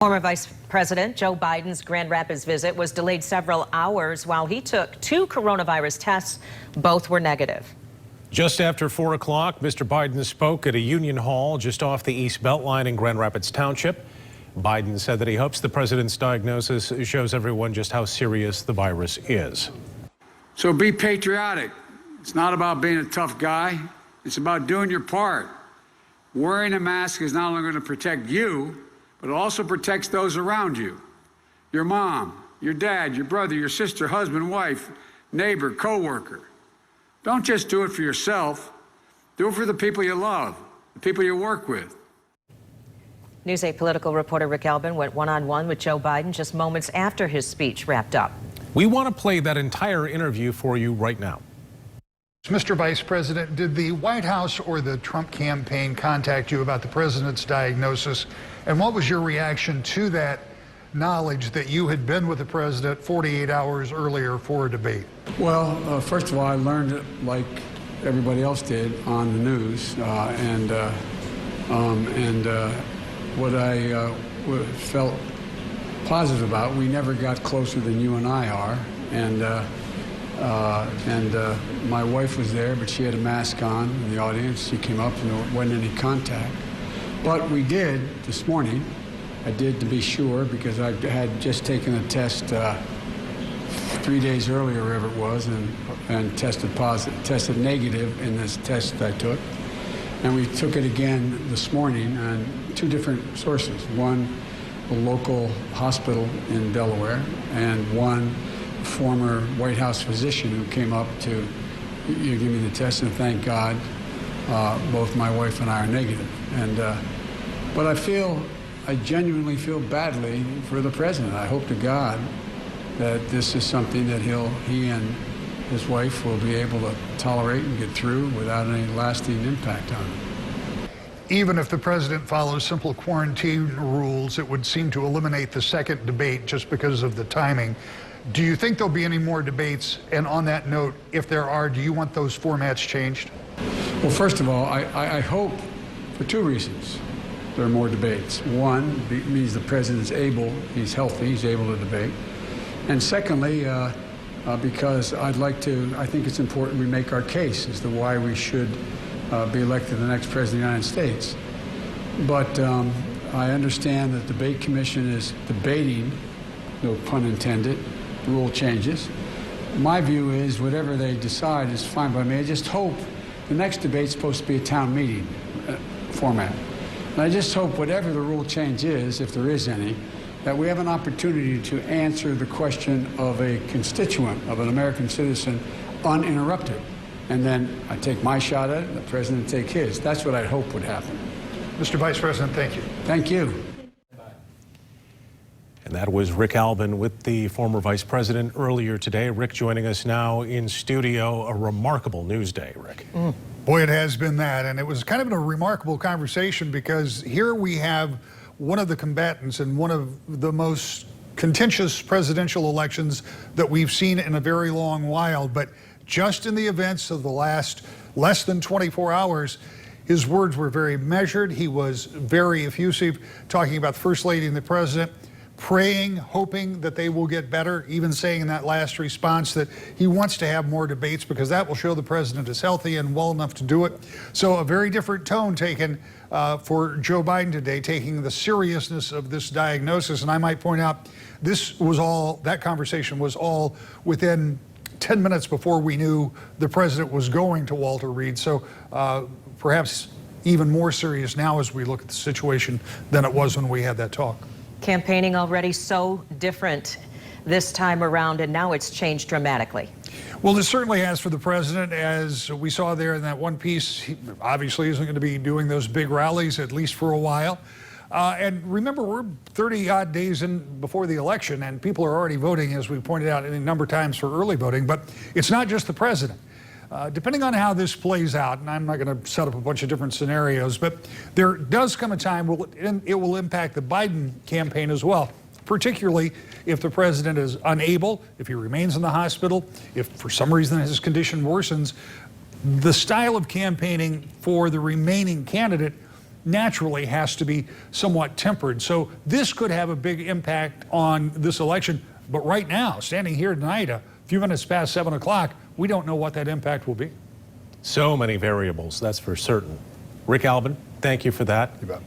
Former Vice President Joe Biden's Grand Rapids visit was delayed several hours while he took 2 coronavirus tests. Both were negative. Just after 4 o'clock, Mr. Biden spoke at a Union Hall just off the East Beltline in Grand Rapids Township. Biden said that he hopes the president's diagnosis shows everyone just how serious the virus is. So be patriotic. It's not about being a tough guy. It's about doing your part. Wearing a mask is not only going to protect you, but it also protects those around you. Your mom, your dad, your brother, your sister, husband, wife, neighbor, coworker. Don't just do it for yourself. Do it for the people you love, the people you work with. News 8 political reporter Rick Alvin went one-on-one with Joe Biden just moments after his speech wrapped up. We want to play that entire interview for you right now. Mr. Vice President, did the White House or the Trump campaign contact you about the president's diagnosis? And what was your reaction to that knowledge that you had been with the president 48 hours earlier for a debate? Well, first of all, I learned it like everybody else did on the news. What I felt positive about, we never got closer than you and I are. My wife was there, but she had a mask on in the audience. She came up and there wasn't any contact. But we did this morning. I did to be sure because I had just taken a test 3 days earlier, wherever it was, and tested negative in this test I took. And we took it again this morning on 2 different sources. One, a local hospital in Delaware, and one former White House physician who came up to give me the test, and thank God both my wife and I are negative. But I genuinely feel badly for the president. I hope to God that this is something that he and his wife will be able to tolerate and get through without any lasting impact on him. Even if the president follows simple quarantine rules, it would seem to eliminate the second debate just because of the timing. Do you think there'll be any more debates? And on that note, if there are, do you want those formats changed? Well, first of all, I hope for 2 reasons there are more debates. One, it means the president's able, he's healthy, he's able to debate. And secondly, because I think it's important we make our case as to why we should be elected the next president of the United States. But I understand that the debate commission is debating, no pun intended, rule changes. My view is whatever they decide is fine by me. I just hope the next debate's supposed to be a town meeting format. And I just hope whatever the rule change is, if there is any, that we have an opportunity to answer the question of a constituent, of an American citizen, uninterrupted. And then I take my shot at it, and the president take his. That's what I hope would happen. Mr. Vice President, thank you. Thank you. And that was Rick Alvin with the former vice president earlier today. Rick joining us now in studio. A remarkable news day, Rick. Boy, it has been that. And it was kind of a remarkable conversation because here we have one of the combatants in one of the most contentious presidential elections that we've seen in a very long while. But just in the events of the last less than 24 hours, his words were very measured. He was very effusive, talking about the First Lady and the President, praying, hoping that they will get better, even saying in that last response that he wants to have more debates because that will show the president is healthy and well enough to do it. So a very different tone taken for Joe Biden today, taking the seriousness of this diagnosis. And I might point out, that conversation was all within 10 minutes before we knew the president was going to Walter Reed. So perhaps even more serious now as we look at the situation than it was when we had that talk. Campaigning already so different this time around, and now it's changed dramatically. Well, it certainly has for the president, as we saw there in that one piece. He obviously isn't going to be doing those big rallies, at least for a while. And remember, we're 30-odd days in before the election, and people are already voting, as we pointed out a number of times, for early voting. But it's not just the president. Depending on how this plays out, and I'm not going to set up a bunch of different scenarios, but there does come a time when it will impact the Biden campaign as well, particularly if the president is unable, if he remains in the hospital, if for some reason his condition worsens. The style of campaigning for the remaining candidate naturally has to be somewhat tempered. So this could have a big impact on this election. But right now, standing here tonight, a few minutes past 7 o'clock, we don't know what that impact will be. So many variables, that's for certain. Rick, Alvin, thank you for that. You bet.